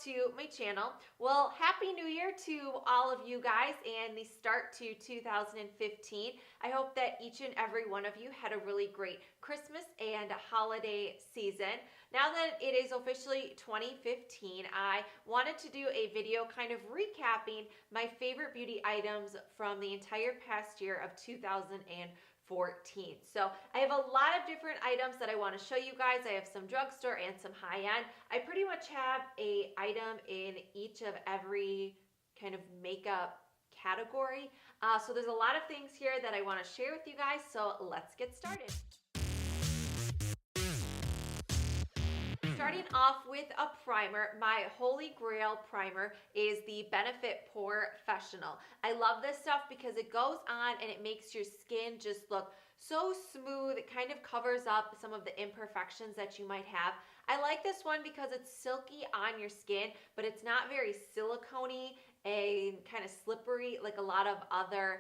to my channel. Well, Happy New Year to all of you guys and the start to 2015. I hope that each and every one of you had a really great Christmas and holiday season. Now that it is officially 2015, I wanted to do a video kind of recapping my favorite beauty items from the entire past year of 2014. So I have a lot of different items that I want to show you guys. I have some drugstore and some high-end. I pretty much have a item in each of every kind of makeup category. So there's a lot of things here that I want to share with you guys. So let's get started. Starting off with a primer, my holy grail primer is the Benefit Professional. I love this stuff because it goes on and it makes your skin just look so smooth. It kind of covers up some of the imperfections that you might have. I like this one because it's silky on your skin, but it's not very silicone-y and kind of slippery like a lot of other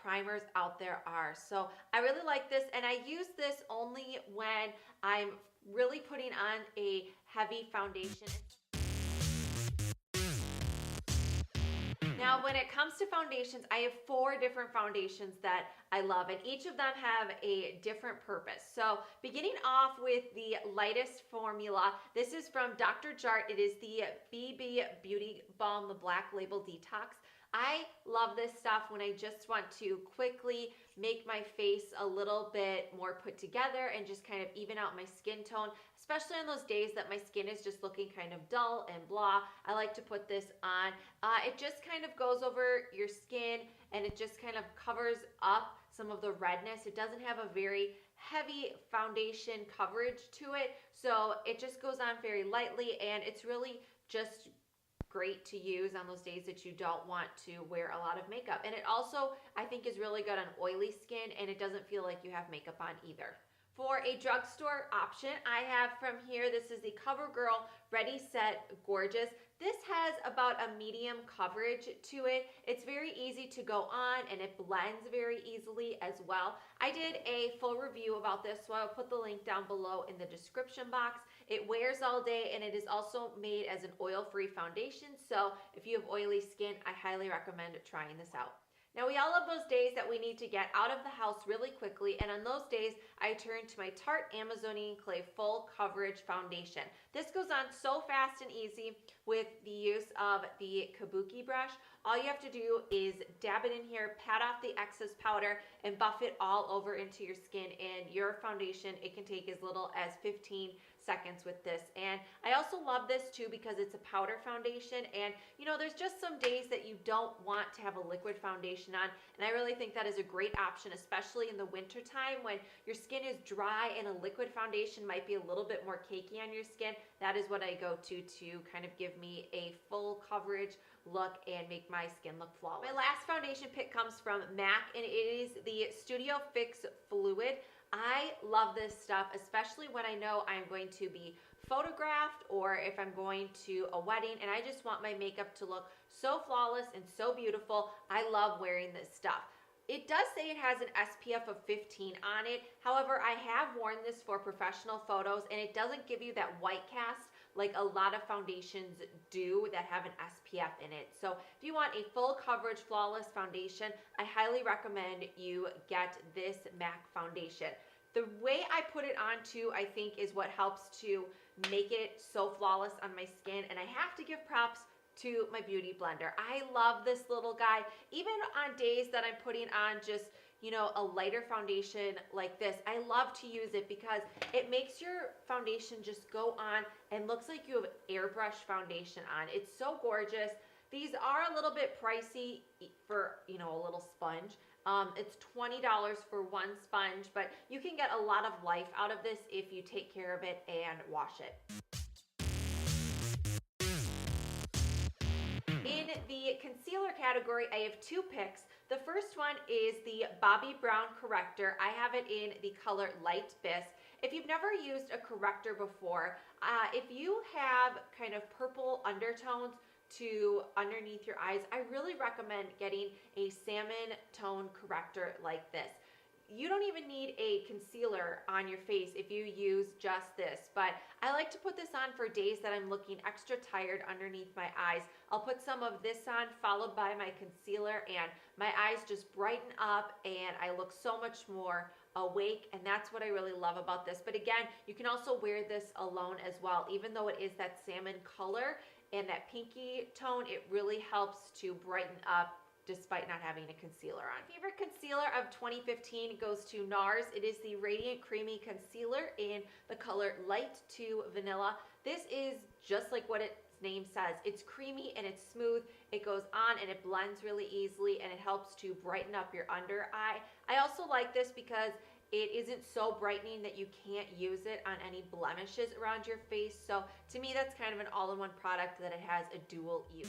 primers out there are. So I really like this, and I use this only when I'm really putting on a heavy foundation. Now, when it comes to foundations, I have 4 different foundations that I love, and each of them have a different purpose. So beginning off with the lightest formula, this is from Dr. Jart. It is the BB Beauty Balm, the Black Label Detox. I love this stuff when I just want to quickly make my face a little bit more put together and just kind of even out my skin tone, especially on those days that my skin is just looking kind of dull and blah. I like to put this on. It just kind of goes over your skin and it just kind of covers up some of the redness. It doesn't have a very heavy foundation coverage to it, so it just goes on very lightly, and it's really just great to use on those days that you don't want to wear a lot of makeup. And it also, I think, is really good on oily skin, and it doesn't feel like you have makeup on either. For a drugstore option, I have from here, this is the CoverGirl Ready Set Gorgeous. This has about a medium coverage to it. It's very easy to go on, and it blends very easily as well. I did a full review about this, so I'll put the link down below in the description box. It wears all day, and it is also made as an oil-free foundation, so if you have oily skin, I highly recommend trying this out. Now, we all have those days that we need to get out of the house really quickly, and on those days, I turn to my Tarte Amazonian Clay Full Coverage Foundation. This goes on so fast and easy with the use of the kabuki brush. All you have to do is dab it in here, pat off the excess powder, and buff it all over into your skin, and your foundation, it can take as little as 15 seconds with this. And I also love this too because it's a powder foundation, and you know, there's just some days that you don't want to have a liquid foundation on, and I really think that is a great option, especially in the winter time when your skin is dry and a liquid foundation might be a little bit more cakey on your skin. That is what I go to kind of give me a full coverage look and make my skin look flawless. My last foundation pick comes from MAC, and it is the Studio Fix Fluid. I love this stuff, especially when I know I'm going to be photographed or if I'm going to a wedding and I just want my makeup to look so flawless and so beautiful. I love wearing this stuff. It does say it has an SPF of 15 on it. However, I have worn this for professional photos, and it doesn't give you that white cast like a lot of foundations do that have an SPF in it. So if you want a full coverage flawless foundation, I highly recommend you get this MAC foundation. The way I put it on too, I think, is what helps to make it so flawless on my skin, and I have to give props to my beauty blender. I love this little guy. Even on days that I'm putting on just, you know, a lighter foundation like this, I love to use it because it makes your foundation just go on and looks like you have airbrush foundation on. It's so gorgeous. These are a little bit pricey for, you know, a little sponge. It's $20 for one sponge, but you can get a lot of life out of this if you take care of it and wash it. In the concealer category, I have 2 picks. The first one is the Bobbi Brown corrector. I have it in the color Light Bisque. If you've never used a corrector before, if you have kind of purple undertones to underneath your eyes, I really recommend getting a salmon tone corrector like this. you don't even need a concealer on your face if you use just this, but I like to put this on for days that I'm looking extra tired underneath my eyes. I'll put some of this on followed by my concealer, and my eyes just brighten up and I look so much more awake, and that's what I really love about this. But again, you can also wear this alone as well. Even though it is that salmon color and that pinky tone, it really helps to brighten up despite not having a concealer on. My favorite concealer of 2015 goes to NARS. It is the Radiant Creamy Concealer in the color Light to Vanilla. This is just like what its name says. It's creamy and it's smooth. It goes on and it blends really easily, and it helps to brighten up your under eye. I also like this because it isn't so brightening that you can't use it on any blemishes around your face. So to me, that's kind of an all-in-one product that it has a dual use.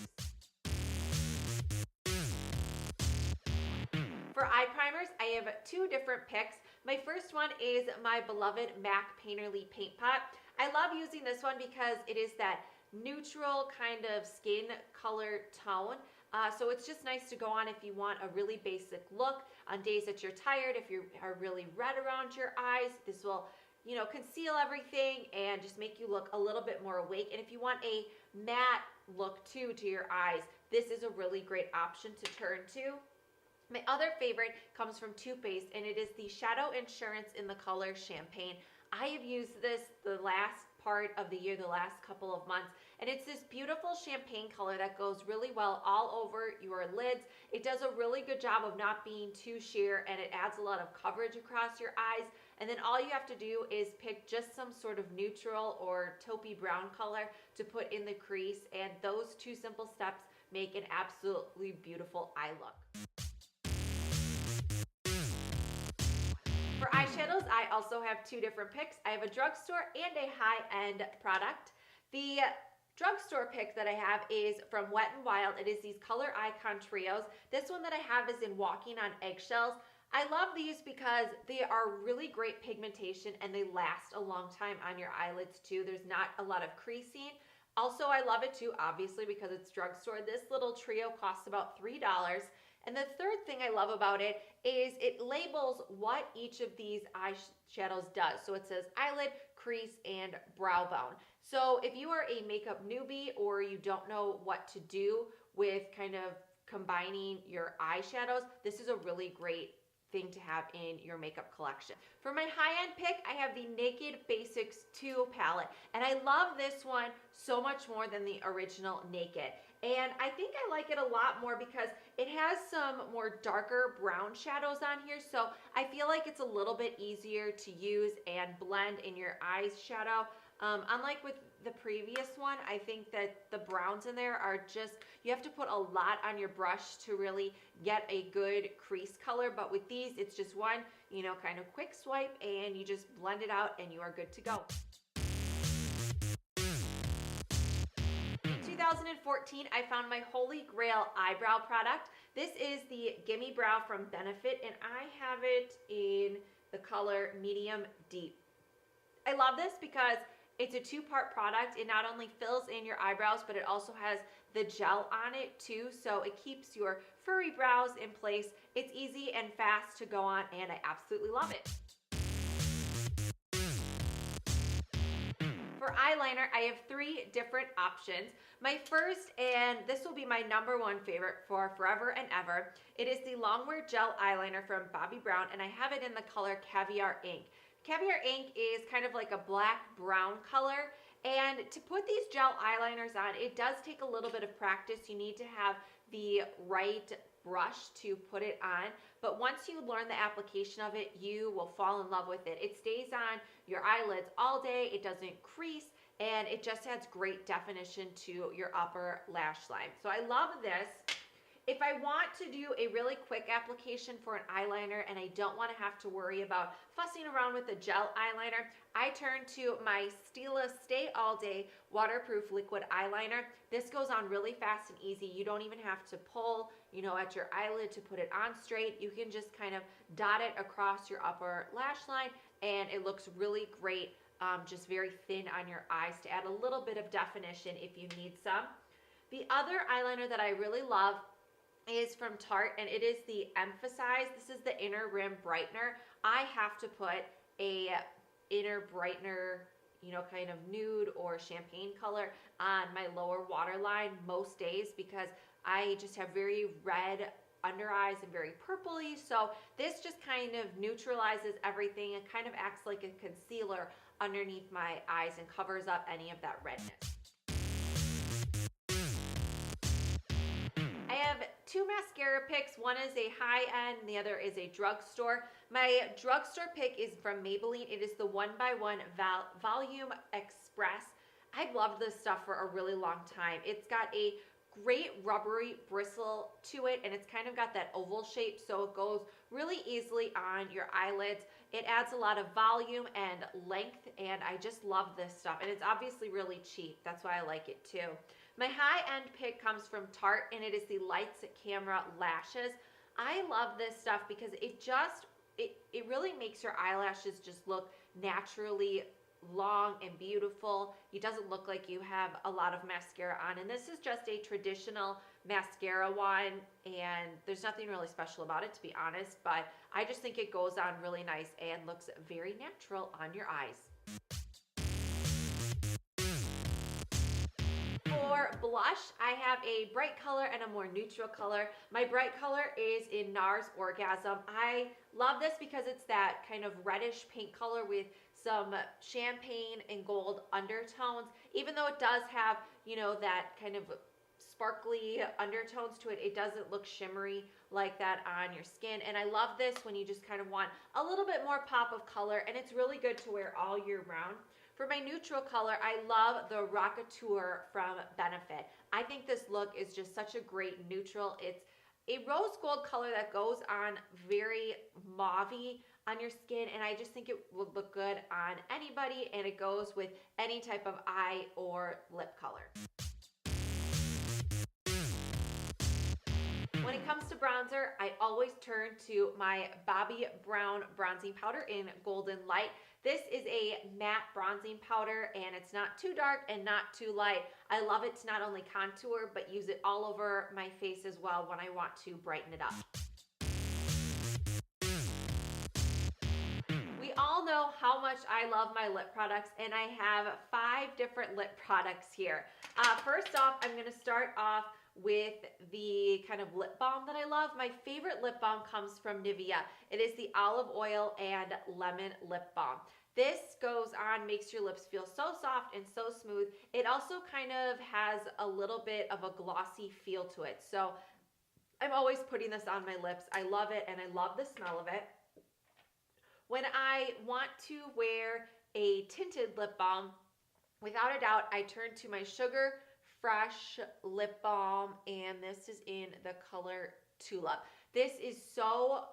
For eye primers, I have two different picks. My first one is my beloved MAC Painterly Paint Pot. I love using this one because it is that neutral kind of skin color tone. So it's just nice to go on if you want a really basic look on days that you're tired. If you are really red around your eyes, this will, conceal everything and just make you look a little bit more awake. And if you want a matte look too to your eyes, this is a really great option to turn to. My other favorite comes from Too Faced, and it is the Shadow Insurance in the color Champagne. I have used this the last part of the year, the last couple of months, and it's this beautiful champagne color that goes really well all over your lids. It does a really good job of not being too sheer, and it adds a lot of coverage across your eyes. And then all you have to do is pick just some sort of neutral or taupey brown color to put in the crease, and those two simple steps make an absolutely beautiful eye look. For eyeshadows, I also have two different picks. I have a drugstore and a high-end product. The drugstore pick that I have is from Wet n Wild. It is these Color Icon Trios. This one that I have is in Walking on Eggshells. I love these because they are really great pigmentation and they last a long time on your eyelids too. There's not a lot of creasing. Also, I love it too, obviously, because it's drugstore. This little trio costs about $3. And the third thing I love about it is it labels what each of these eyeshadows does. So it says eyelid, crease, and brow bone. So if you are a makeup newbie or you don't know what to do with kind of combining your eyeshadows, this is a really great thing to have in your makeup collection. For my high-end pick, I have the Naked Basics 2 palette, and I love this one so much more than the original Naked. And I think I like it a lot more because it has some more darker brown shadows on here, so I feel like it's a little bit easier to use and blend in your eyeshadow. Unlike with the previous one, I think that the browns in there are just, you have to put a lot on your brush to really get a good crease color, but with these, it's just one, kind of quick swipe and you just blend it out and you are good to go. 2014, I found my holy grail eyebrow product. This is the Gimme Brow from Benefit, and I have it in the color Medium Deep. I love this because it's a two-part product. It not only fills in your eyebrows, but it also has the gel on it too, so it keeps your furry brows in place. It's easy and fast to go on, and I absolutely love it. For eyeliner, I have three different options. My first, and this will be my #1 favorite for forever and ever, it is the Longwear Gel Eyeliner from Bobbi Brown, and I have it in the color Caviar Ink. Caviar Ink is kind of like a black-brown color, and to put these gel eyeliners on, it does take a little bit of practice. You need to have the right brush to put it on, but once you learn the application of it, you will fall in love with it. It stays on your eyelids all day, it doesn't crease, and it just adds great definition to your upper lash line. So I love this. If I want to do a really quick application for an eyeliner and I don't want to have to worry about fussing around with a gel eyeliner, I turn to my Stila Stay All Day Waterproof Liquid Eyeliner. This goes on really fast and easy. You don't even have to pull, at your eyelid to put it on straight. You can just kind of dot it across your upper lash line, and it looks really great, just very thin on your eyes to add a little bit of definition if you need some. The other eyeliner that I really love is from Tarte, and it is the Emphasize. This is the Inner Rim Brightener. I have to put a inner brightener, you know, kind of nude or champagne color on my lower waterline most days because I just have very red under eyes and very purpley. So this just kind of neutralizes everything and kind of acts like a concealer underneath my eyes and covers up any of that redness. I have two mascara picks. One is a high-end and the other is a drugstore. My drugstore pick is from Maybelline. It is the 1x1 Volume Express. I've loved this stuff for a really long time. It's got a great rubbery bristle to it, and it's kind of got that oval shape, so it goes really easily on your eyelids. It adds a lot of volume and length, and I just love this stuff. And it's obviously really cheap. That's why I like it too. My high-end pick comes from Tarte, and it is the Lights Camera Lashes. I love this stuff because it really makes your eyelashes just look naturally long and beautiful. It doesn't look like you have a lot of mascara on, and this is just a traditional mascara one, and there's nothing really special about it, to be honest, but I just think it goes on really nice and looks very natural on your eyes. For blush, I have a bright color and a more neutral color. My bright color is in NARS Orgasm. I love this because it's that kind of reddish pink color with some champagne and gold undertones. Even though it does have, you know, that kind of sparkly undertones to it, it doesn't look shimmery like that on your skin. And I love this when you just kind of want a little bit more pop of color, and it's really good to wear all year round. For my neutral color, I love the Rockateur from Benefit. I think this look is just such a great neutral. It's a rose gold color that goes on very mauve-y on your skin, and I just think it would look good on anybody, and it goes with any type of eye or lip color. When it comes to bronzer, I always turn to my Bobbi Brown bronzing powder in Golden Light. This is a matte bronzing powder, and it's not too dark and not too light. I love it to not only contour, but use it all over my face as well when I want to brighten it up. We all know how much I love my lip products, and I have 5 different lip products here. First off, I'm going to start off with the kind of lip balm that I love. My favorite lip balm comes from Nivea. It is the olive oil and lemon lip balm. This goes on, makes your lips feel so soft and so smooth. It also kind of has a little bit of a glossy feel to it. So I'm always putting this on my lips. I love it, and I love the smell of it. When I want to wear a tinted lip balm, without a doubt, I turn to my Sugar Fresh lip balm, and this is in the color Tulip. This is so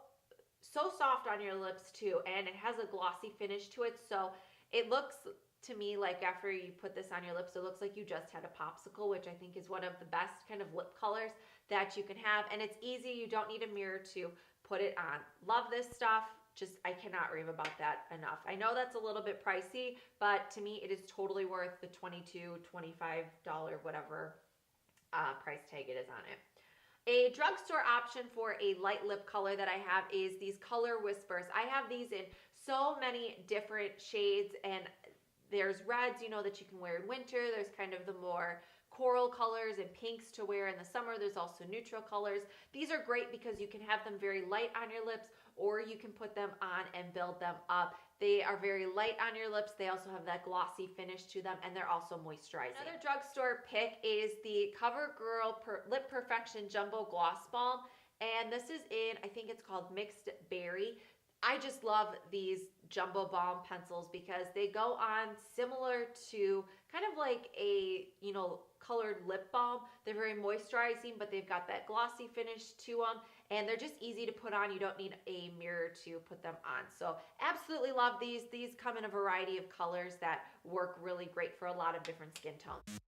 soft on your lips too, and it has a glossy finish to it, so it looks to me like after you put this on your lips, it looks like you just had a popsicle, which I think is one of the best kind of lip colors that you can have, and it's easy. You don't need a mirror to put it on. Love this stuff. Just, I cannot rave about that enough. I know that's a little bit pricey, but to me, it is totally worth the $22, $25, whatever price tag it is on it. A drugstore option for a light lip color that I have is these Color Whispers. I have these in so many different shades, and there's reds, you know, that you can wear in winter. There's kind of the more coral colors and pinks to wear in the summer. There's also neutral colors. These are great because you can have them very light on your lips, or you can put them on and build them up. They are very light on your lips. They also have that glossy finish to them, and they're also moisturizing. Another drugstore pick is the CoverGirl Lip Perfection Jumbo Gloss Balm, and this is in, I think it's called Mixed Berry. I just love these jumbo balm pencils because they go on similar to kind of like a, you know, colored lip balm. They're very moisturizing, but they've got that glossy finish to them, and they're just easy to put on. You don't need a mirror to put them on. So absolutely love these. These come in a variety of colors that work really great for a lot of different skin tones.